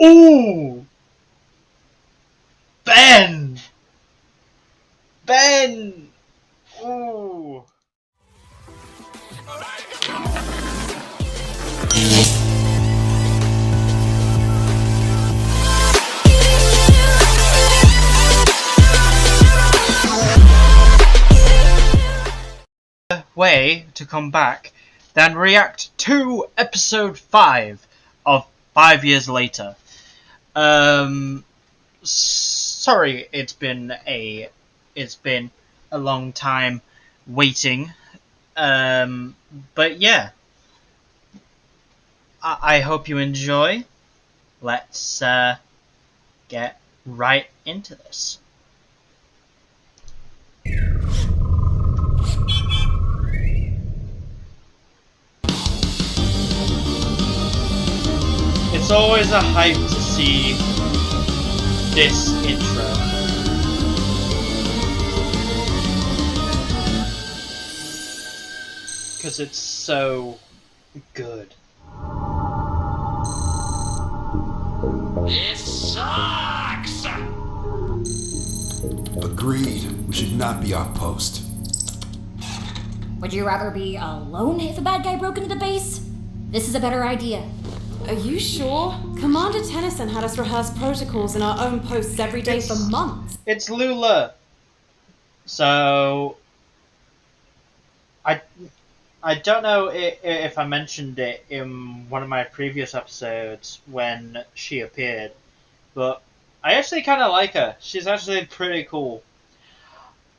Ooh! Ben! Ben! Ooh! Way to come back than react to episode 5 of 5 years later. Sorry, it's been a long time waiting. But yeah, I hope you enjoy. Let's get right into this. It's always a hype to see this intro. Because it's so good. This sucks! Agreed. We should not be off post. Would you rather be alone if a bad guy broke into the base? This is a better idea. Are you sure? Commander Tennyson had us rehearse protocols in our own posts every day for months. It's Lula. So I don't know if I mentioned it in one of my previous episodes when she appeared, but I actually kind of like her. She's actually pretty cool.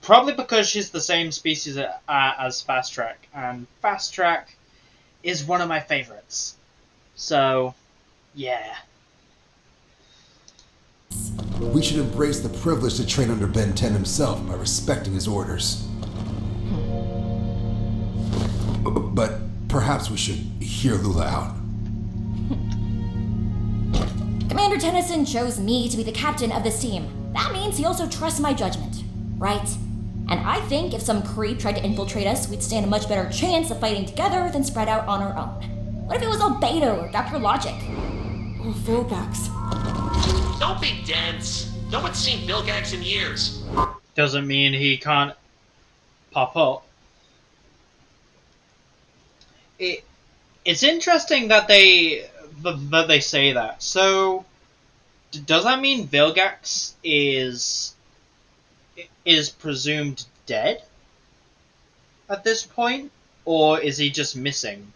Probably because she's the same species as Fast Track, and Fast Track is one of my favorites. So, yeah. We should embrace the privilege to train under Ben 10 himself by respecting his orders. But perhaps we should hear Lula out. Commander Tennyson chose me to be the captain of this team. That means he also trusts my judgment, right? And I think if some creep tried to infiltrate us, we'd stand a much better chance of fighting together than spread out on our own. What if it was Albedo or Dr. Logic? Or Vilgax. Don't be dense. No one's seen Vilgax in years. Doesn't mean he can't pop up. It's interesting that they say that. So, does that mean Vilgax is presumed dead at this point, or is he just missing?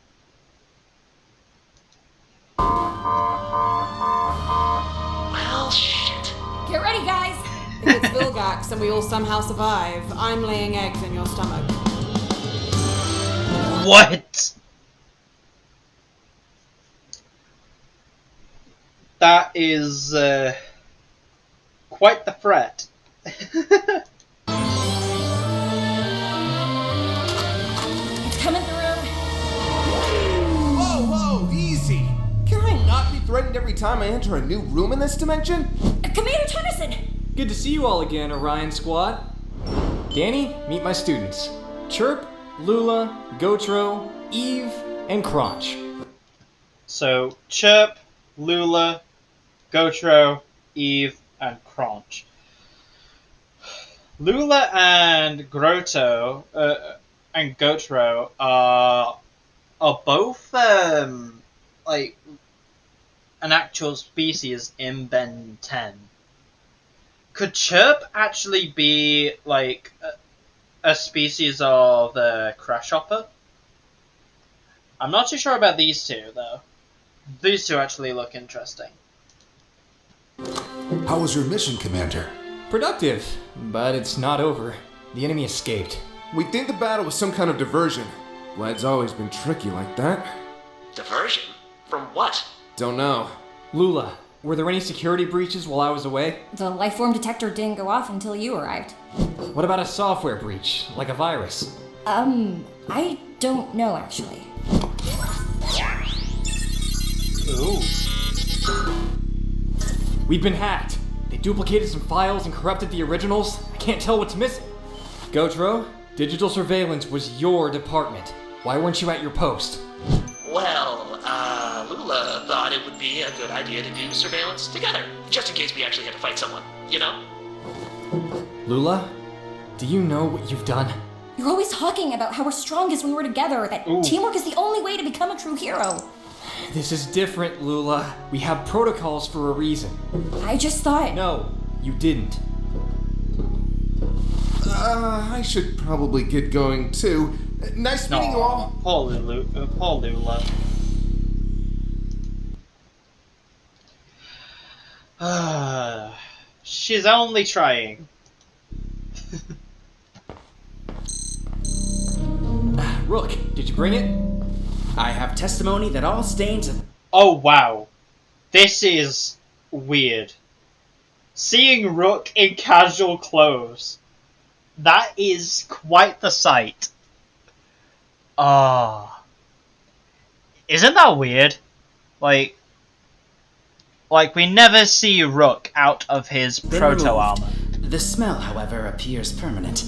Well, shit. Get ready, guys! If it's Vilgax and we all somehow survive, I'm laying eggs in your stomach. What? That is quite the threat. It's coming through. Whoa, easy! Can I not be threatened every time I enter a new room in this dimension? Commander Tennyson! Good to see you all again, Orion Squad. Danny, meet my students. Chirp, Lula, Gotro, Eve, and Crunch. So, Chirp, Lula, Gotro, Eve, and Crunch. Lula and Gotro are both like an actual species in Ben 10. Could Chirp actually be like a species of the Crashhopper? I'm not too sure about these two though. These two actually look interesting. How was your mission, Commander? Productive, but it's not over. The enemy escaped. We think the battle was some kind of diversion. Vlad's always been tricky like that. Diversion? From what? Don't know. Lula, were there any security breaches while I was away? The lifeform detector didn't go off until you arrived. What about a software breach, like a virus? I don't know actually. Ooh. We've been hacked. They duplicated some files and corrupted the originals. I can't tell what's missing. Gotro, digital surveillance was your department. Why weren't you at your post? Well, Lula thought it would be a good idea to do surveillance together, just in case we actually had to fight someone, you know? Lula, do you know what you've done? You're always talking about how we're strongest when we're together, that teamwork is the only way to become a true hero. This is different, Lula. We have protocols for a reason. I just thought... No, you didn't. I should probably get going too. Nice meeting you all. Poor Lula. She's only trying. Rook, did you bring it? I have testimony that all stains of... Oh wow. This is weird. Seeing Rook in casual clothes. That is quite the sight. Isn't that weird? Like we never see Rook out of his proto armor. The smell, however, appears permanent.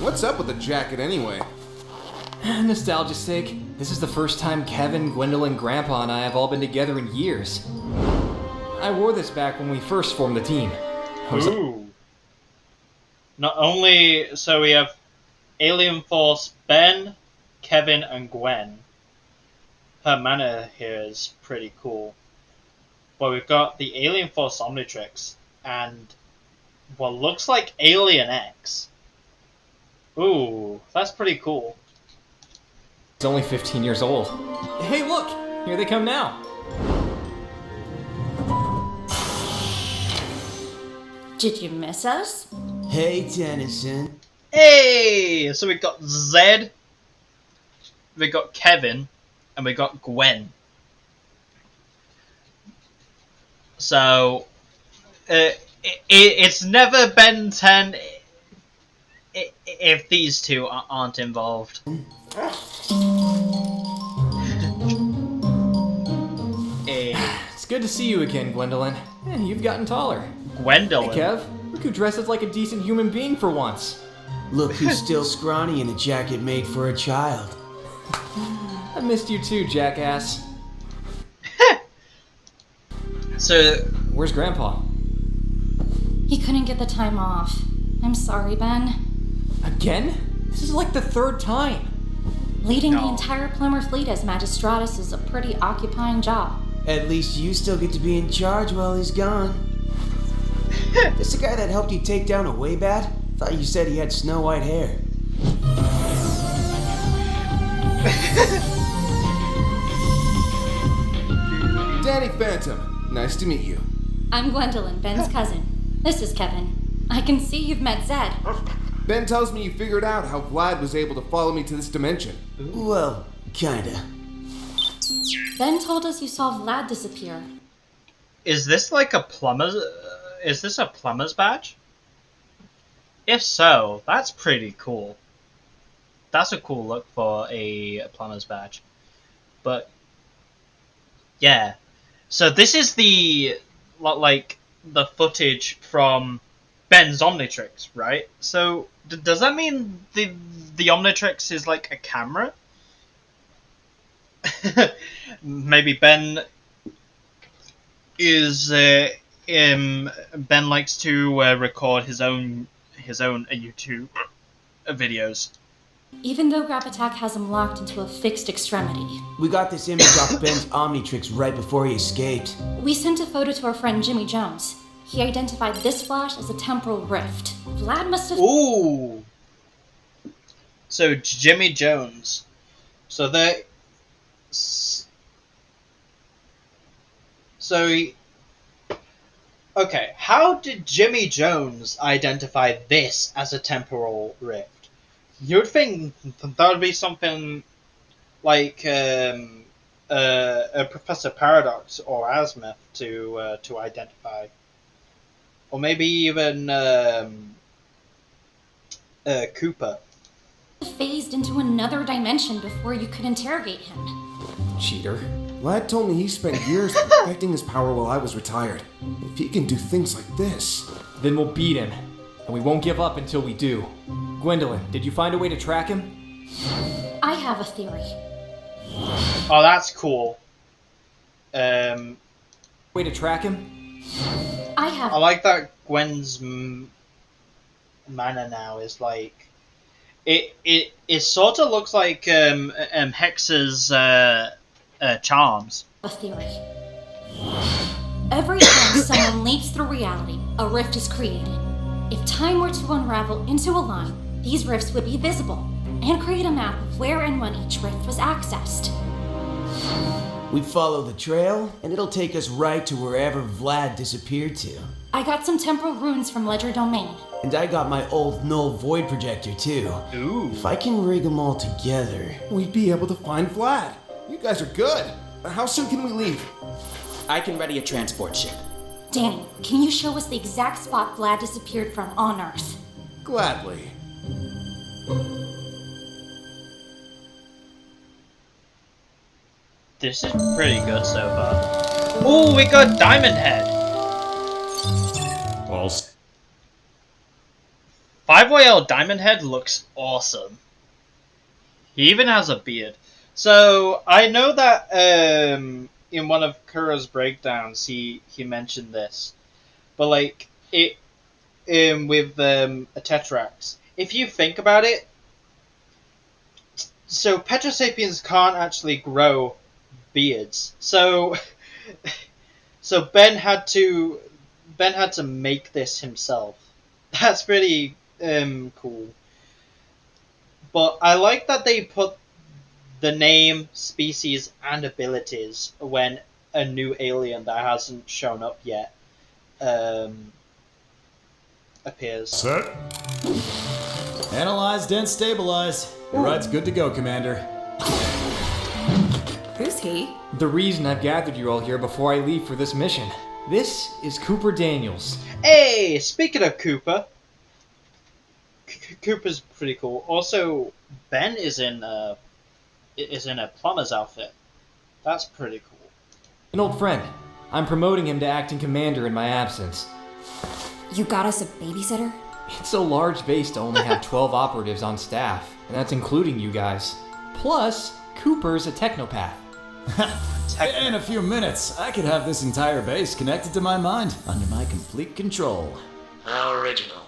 What's up with the jacket anyway? Nostalgia's sake, this is the first time Kevin, Gwendolyn, Grandpa, and I have all been together in years. I wore this back when we first formed the team. Ooh. Not only, so we have Alien Force Ben, Kevin, and Gwen. Her manner here is pretty cool. But we've got the Alien Force Omnitrix and what looks like Alien X. Ooh, that's pretty cool. It's only 15 years old. Hey, look! Here they come now. Did you miss us? Hey, Tennyson. Hey! So we've got Zed, we've got Kevin, and we've got Gwen. So, it's never Ben 10 if these two aren't involved. It's good to see you again, Gwendolyn. You've gotten taller. Gwendolyn? Hey, Kev. Look who dresses like a decent human being for once. Look who's still scrawny in a jacket made for a child. I missed you too, jackass. So, where's Grandpa? He couldn't get the time off. I'm sorry, Ben. Again? This is like the third time. Leading the entire plumber fleet as Magistratus is a pretty occupying job. At least you still get to be in charge while he's gone. This the guy that helped you take down a Waybat? Thought you said he had snow white hair. Danny Phantom, nice to meet you. I'm Gwendolyn, Ben's cousin. This is Kevin. I can see you've met Zed. Ben tells me you figured out how Vlad was able to follow me to this dimension. Well, kinda. Ben told us you saw Vlad disappear. is this like a plumber's... is this a plumber's badge? If so, that's pretty cool. That's a cool look for a plumber's badge. But, yeah. So this is the, like, the footage from Ben's Omnitrix, right? So, does that mean the Omnitrix is like a camera? Maybe Ben is, Ben likes to record his own YouTube videos. Even though Grab Attack has him locked into a fixed extremity. We got this image off Ben's Omnitrix right before he escaped. We sent a photo to our friend Jimmy Jones. He identified this flash as a temporal rift. Vlad must have... Ooh! So, Jimmy Jones. So, they... So, okay, how did Jimmy Jones identify this as a temporal rift? You'd think that would be something like a Professor Paradox or Azimuth to identify, or maybe even Cooper. phased into another dimension before you could interrogate him. Cheater. Vlad told me he spent years perfecting his power while I was retired. If he can do things like this... Then we'll beat him. And we won't give up until we do. Gwendolyn, did you find a way to track him? I have a theory. Oh, that's cool. Way to track him? I have. I like that Gwen's manner now is like it sort of looks like Hex's charms. A theory. Every time someone leaps through reality, a rift is created. If time were to unravel into a line, these rifts would be visible, and create a map of where and when each rift was accessed. We follow the trail, and it'll take us right to wherever Vlad disappeared to. I got some temporal runes from Ledger Domain. And I got my old null void projector too. Ooh. If I can rig them all together... We'd be able to find Vlad. You guys are good. How soon can we leave? I can ready a transport ship. Danny, can you show us the exact spot Vlad disappeared from on Earth? Gladly. This is pretty good so far. Ooh, we got Diamond Head. Balls. 5YL Diamond Head looks awesome. He even has a beard. So I know that in one of Kura's breakdowns he mentioned this, but like it with a Tetrax. If you think about it, so Petrosapiens can't actually grow beards. So Ben had to make this himself. That's pretty cool. But I like that they put the name, species, and abilities when a new alien that hasn't shown up yet appears. Set. Analyzed and stabilized. Your ride's good to go, Commander. Who's he? The reason I've gathered you all here before I leave for this mission. This is Cooper Daniels. Hey, speaking of Cooper, Cooper's pretty cool. Also, Ben is in a plumber's outfit. That's pretty cool. An old friend. I'm promoting him to acting commander in my absence. You got us a babysitter? It's a large base to only have 12 operatives on staff, and that's including you guys. Plus, Cooper's a technopath. In a few minutes, I could have this entire base connected to my mind, under my complete control. How original.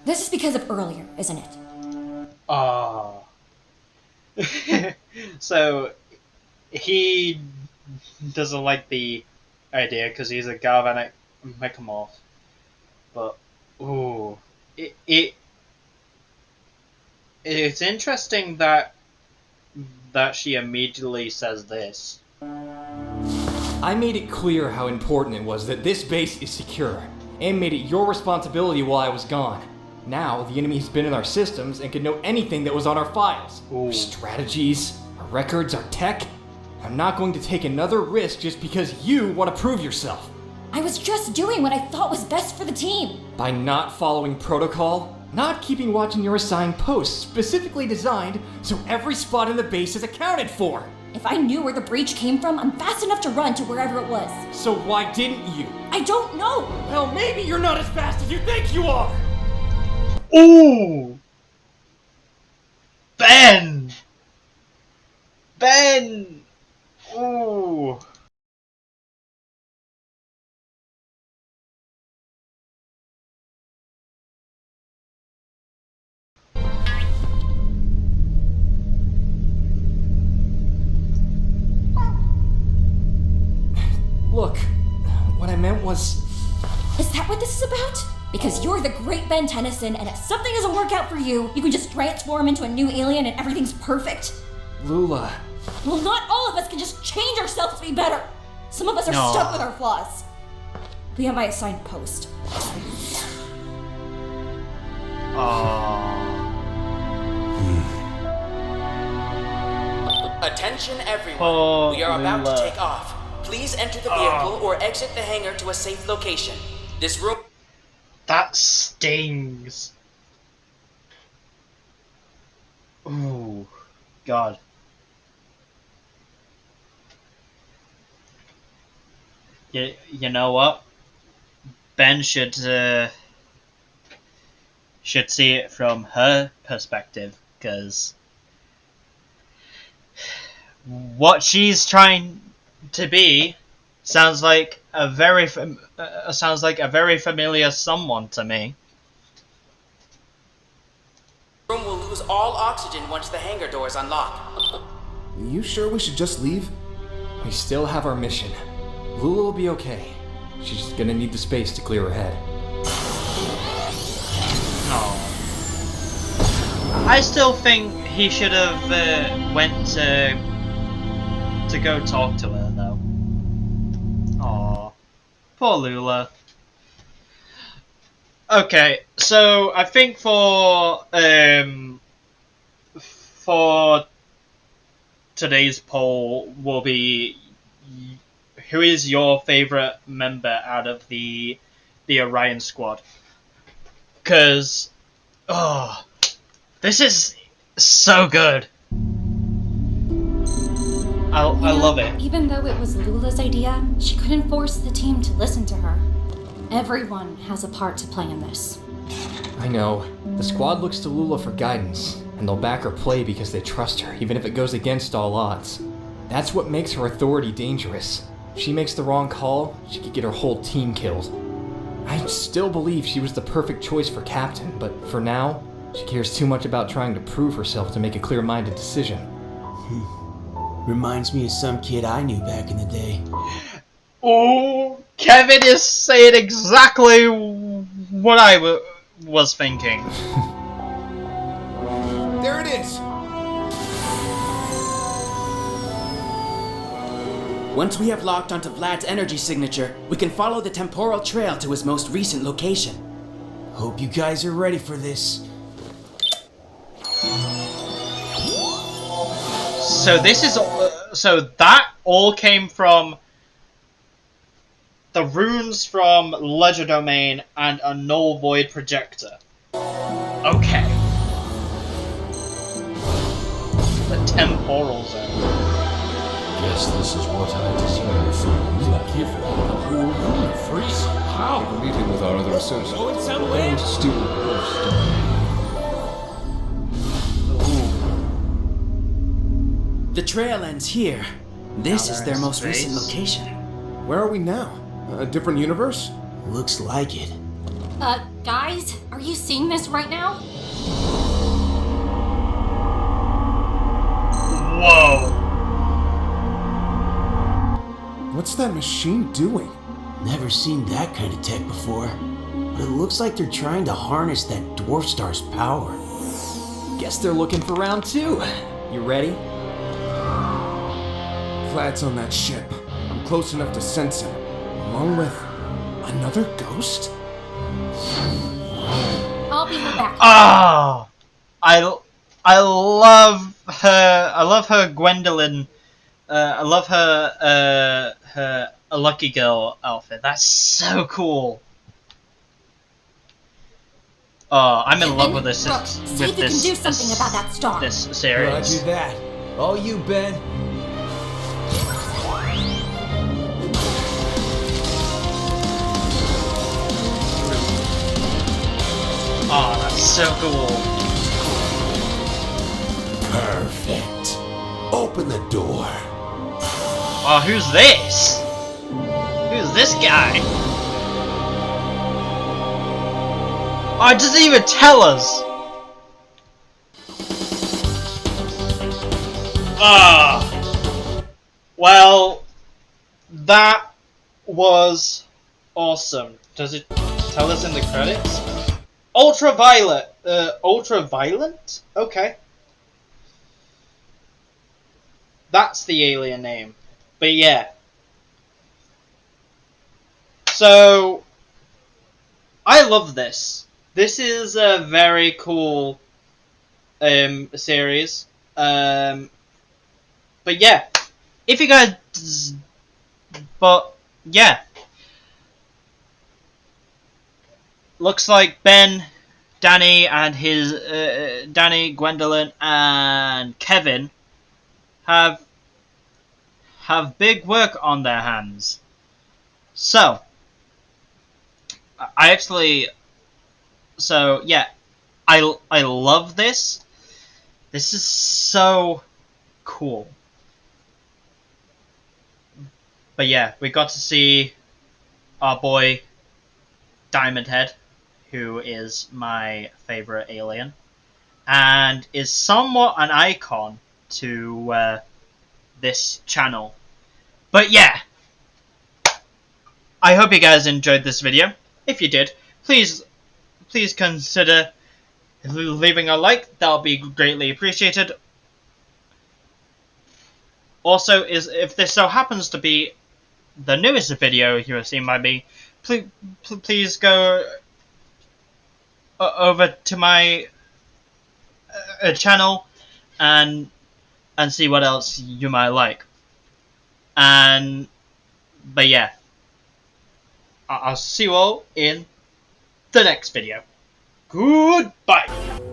This is because of earlier, isn't it? Ah. So, he doesn't like the idea because he's a galvanic mechamorph. But, ooh. It's interesting that she immediately says this. I made it clear how important it was that this base is secure, and made it your responsibility while I was gone. Now, the enemy has been in our systems and can know anything that was on our files. Ooh. Our strategies, our records, our tech. I'm not going to take another risk just because you want to prove yourself. I was just doing what I thought was best for the team. By not following protocol, not keeping watch in your assigned posts specifically designed so every spot in the base is accounted for. If I knew where the breach came from, I'm fast enough to run to wherever it was. So why didn't you? I don't know! Well, maybe you're not as fast as you think you are! Ooh! Ben! Ben! Ooh! Look, what I meant was... Is that what this is about? Because you're the great Ben Tennyson, and if something doesn't work out for you, you can just transform into a new alien and everything's perfect? Lula... Well, not all of us can just change ourselves to be better. Some of us are stuck with our flaws. Be on my assigned post. Attention everyone. Oh, we are about Lula. to take off. Please enter the vehicle or exit the hangar to a safe location. This room... That stings. Ooh, God. You know what? Ben should see it from her perspective, because what she's trying to be Sounds like a very familiar someone to me. Room will lose all oxygen once the hangar doors unlock. You sure we should just leave? We still have our mission. Lula will be okay. She's just gonna need the space to clear her head. Oh. I still think he should have went to go talk to her though. Aw, poor Lula. Okay, so I think for today's poll will be, who is your favorite member out of the Orion squad? Because this is so good. I love it. Even though it was Lula's idea, she couldn't force the team to listen to her. Everyone has a part to play in this. I know. The squad looks to Lula for guidance, and they'll back her play because they trust her, even if it goes against all odds. That's what makes her authority dangerous. If she makes the wrong call, she could get her whole team killed. I still believe she was the perfect choice for captain, but for now, she cares too much about trying to prove herself to make a clear-minded decision. Reminds me of some kid I knew back in the day. Oh, Kevin is saying exactly what I was thinking. There it is! Once we have locked onto Vlad's energy signature, we can follow the temporal trail to his most recent location. Hope you guys are ready for this. So this is so that all came from the runes from Ledger Domain and a null void projector. Okay. The temporal zone. Guess this is what I deserve. Lucky for the whole universe. How? A meeting with our other associates. Going somewhere? Steal the story. The trail ends here. This is their most space. recent location. Where are we now? A different universe? Looks like it. Guys, are you seeing this right now? Whoa. What's that machine doing? Never seen that kind of tech before. But it looks like they're trying to harness that dwarf star's power. Guess they're looking for round 2. You ready? Vlad's on that ship. I'm close enough to sense him. Along with another ghost? I'll be right back. Ah, I love her. I love her Gwendolyn. I love her her a Lucky Girl outfit. That's so cool. Oh, I'm in love with this. Look, see if you can do something about that star. This series. Roger that. All you, Ben. Oh, that's so cool. Perfect. Open the door. Oh, who's this? Who's this guy? Oh, it doesn't even tell us. Ah. Well, that was awesome. Does it tell us in the credits? Ultraviolet. Ultraviolent? Okay. That's the alien name. But yeah. So, I love this. This is a very cool series. But yeah. If you guys... But, yeah. Looks like Ben, Danny, and his Danny, Gwendolyn, and Kevin have big work on their hands. So, I actually, so yeah, I love this. This is so cool. But yeah, we got to see our boy Diamond Head, who is my favorite alien, and is somewhat an icon to this channel. But yeah, I hope you guys enjoyed this video. If you did, please consider leaving a like. That'll be greatly appreciated. Also, if this so happens to be the newest video you have seen by me, please go over to my channel and see what else you might like. But yeah, I'll see you all in the next video. Goodbye.